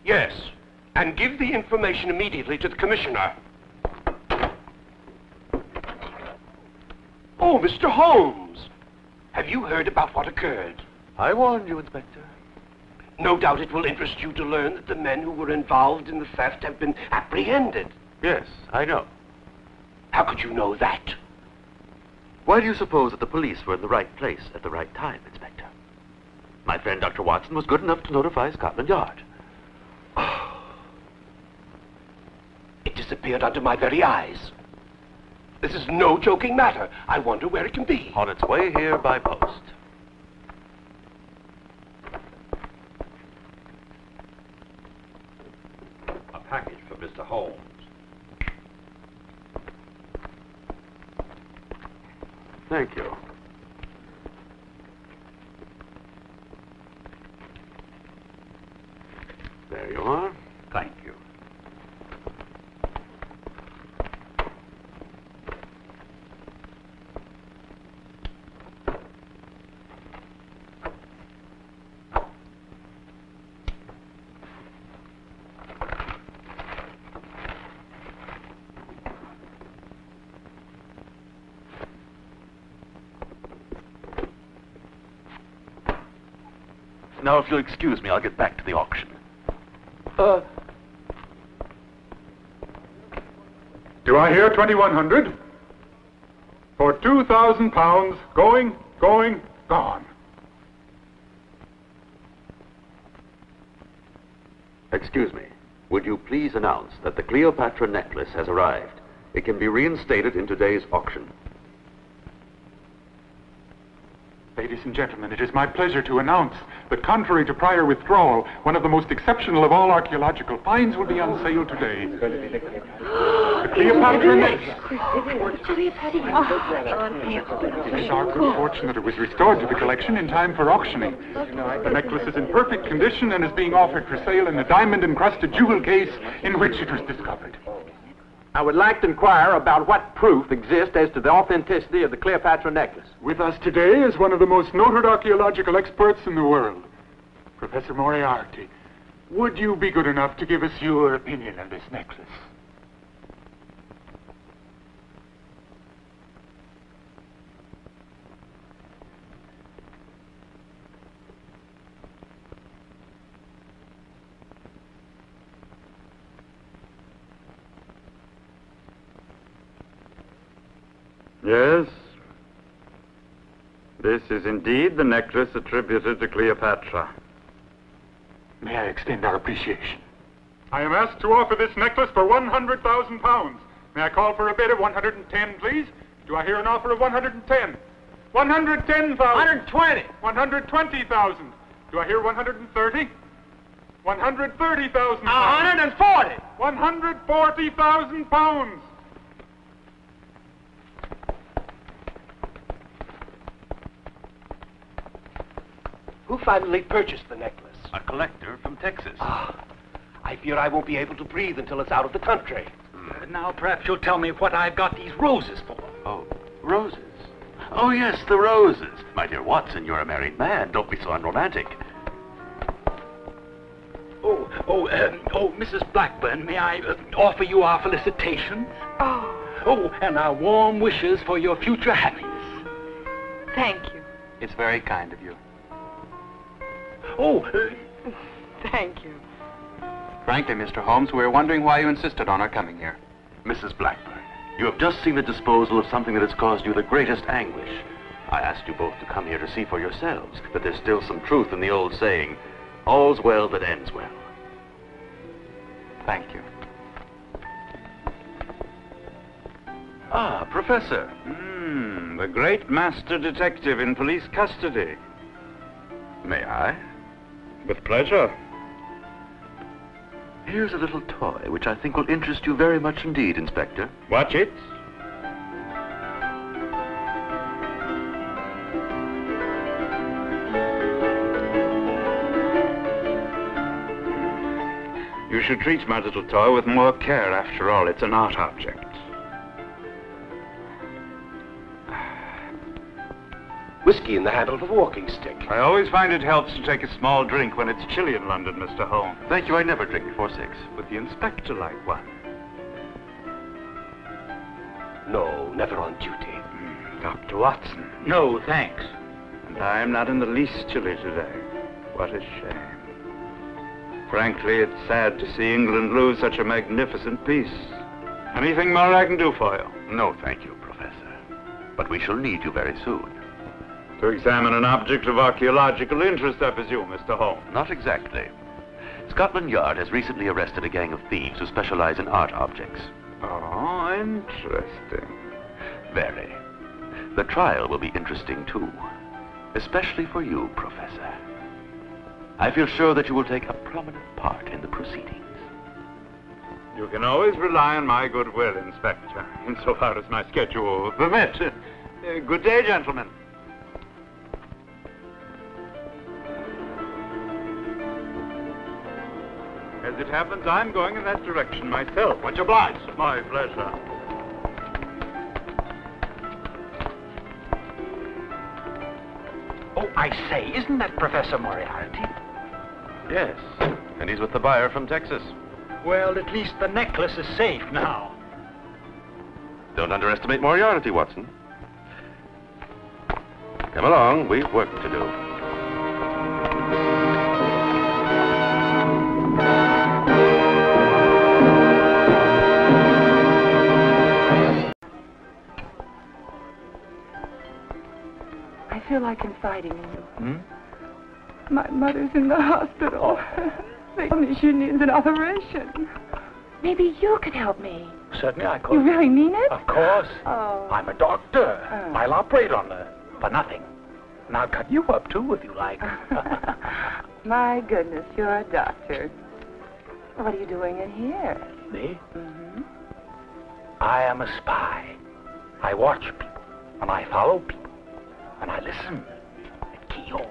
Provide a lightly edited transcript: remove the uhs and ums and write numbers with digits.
Yes, and give the information immediately to the Commissioner. Oh, Mr. Holmes! Have you heard about what occurred? I warned you, Inspector. No doubt it will interest you to learn that the men who were involved in the theft have been apprehended. Yes, I know. How could you know that? Why do you suppose that the police were in the right place at the right time, Inspector? My friend Dr. Watson was good enough to notify Scotland Yard. It disappeared under my very eyes. This is no joking matter. I wonder where it can be. On its way here by post. A package for Mr. Holmes. Thank you. There you are. Thank you. Now, if you'll excuse me, I'll get back to the auction. Do I hear 2,100? For £2,000, going, gone. Excuse me. Would you please announce that the Cleopatra necklace has arrived? It can be reinstated in today's auction. Ladies and gentlemen, it is my pleasure to announce that contrary to prior withdrawal, one of the most exceptional of all archaeological finds will be on sale today. The Cleopatra necklace. It is our good fortune that it was restored to the collection in time for auctioning. The necklace is in perfect condition and is being offered for sale in a diamond-encrusted jewel case in which it was discovered. I would like to inquire about what proof exists as to the authenticity of the Cleopatra necklace. With us today is one of the most noted archaeological experts in the world, Professor Moriarty. Would you be good enough to give us your opinion of this necklace? Yes. This is indeed the necklace attributed to Cleopatra. May I extend our appreciation? I am asked to offer this necklace for £100,000. May I call for a bid of 110, please? Do I hear an offer of 110? 110,000. 120. 120,000. Do I hear 130? 130,000. 140. 140,000 pounds. Who finally purchased the necklace? A collector from Texas. I fear I won't be able to breathe until it's out of the country. Now, perhaps you'll tell me what I've got these roses for. Oh, roses. Oh, yes, the roses. My dear Watson, you're a married man. Don't be so unromantic. Oh, Mrs. Blackburn, may I offer you our felicitations? Oh, and our warm wishes for your future happiness. Thank you. It's very kind of you. Thank you. Frankly, Mr. Holmes, we're wondering why you insisted on our coming here. Mrs. Blackburn, you have just seen the disposal of something that has caused you the greatest anguish. I asked you both to come here to see for yourselves that there's still some truth in the old saying, all's well that ends well. Thank you. Ah, Professor. The great master detective in police custody. May I? With pleasure. Here's a little toy which I think will interest you very much indeed, Inspector. Watch it. You should treat my little toy with more care. After all, it's an art object. whiskey in the handle of a walking stick. I always find it helps to take a small drink when it's chilly in London, Mr. Holmes. Thank you, I never drink before 6. Would the inspector like one? No, never on duty. Dr. Watson. No, thanks. And I'm not in the least chilly today. What a shame. Frankly, it's sad to see England lose such a magnificent piece. Anything more I can do for you? No, thank you, Professor. But we shall need you very soon. To examine an object of archaeological interest, I presume, Mr. Holmes. Not exactly. Scotland Yard has recently arrested a gang of thieves who specialize in art objects. Oh, interesting. Very. The trial will be interesting, too. Especially for you, Professor. I feel sure that you will take a prominent part in the proceedings. You can always rely on my goodwill, Inspector, insofar as my schedule will permit. Good day, gentlemen. As it happens, I'm going in that direction myself. Much obliged. My pleasure. Oh, I say, isn't that Professor Moriarty? Yes, and he's with the buyer from Texas. Well, at least the necklace is safe now. Don't underestimate Moriarty, Watson. Come along, we've work to do. I feel like confiding in you. My mother's in the hospital. They told me she needs an operation. Maybe you could help me. Certainly I could. You really mean it? Of course. Oh. I'm a doctor. Oh. I'll operate on her for nothing. And I'll cut you up, too, if you like. My goodness, you're a doctor. What are you doing in here? Me? Mm-hmm. I am a spy. I watch people, and I follow people, and I listen at keyholes.